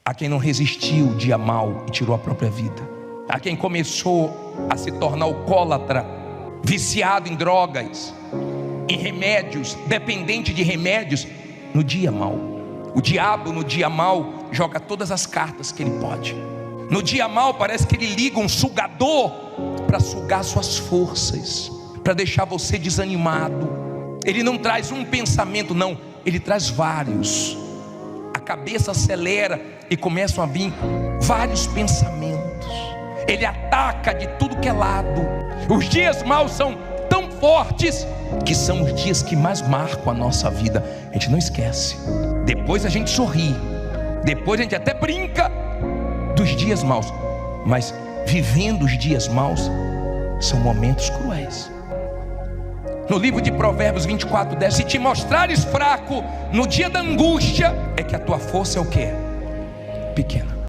Há quem não resistiu o dia mau e tirou a própria vida. Há quem começou a se tornar alcoólatra, viciado em drogas, em remédios, dependente de remédios, no dia mau. O diabo no dia mau joga todas as cartas que ele pode. No dia mau parece que ele liga um sugador para sugar suas forças, para deixar você desanimado. Ele não traz um pensamento, não, ele traz vários. A cabeça acelera e começam a vir vários pensamentos. Ele ataca de tudo que é lado. Os dias maus são tão fortes que são os dias que mais marcam a nossa vida. A gente não esquece. Depois a gente sorri, depois a gente até brinca dos dias maus, mas vivendo os dias maus são momentos cruéis. No livro de Provérbios 24:10, se te mostrares fraco no dia da angústia, é que a tua força é o quê? Pequena.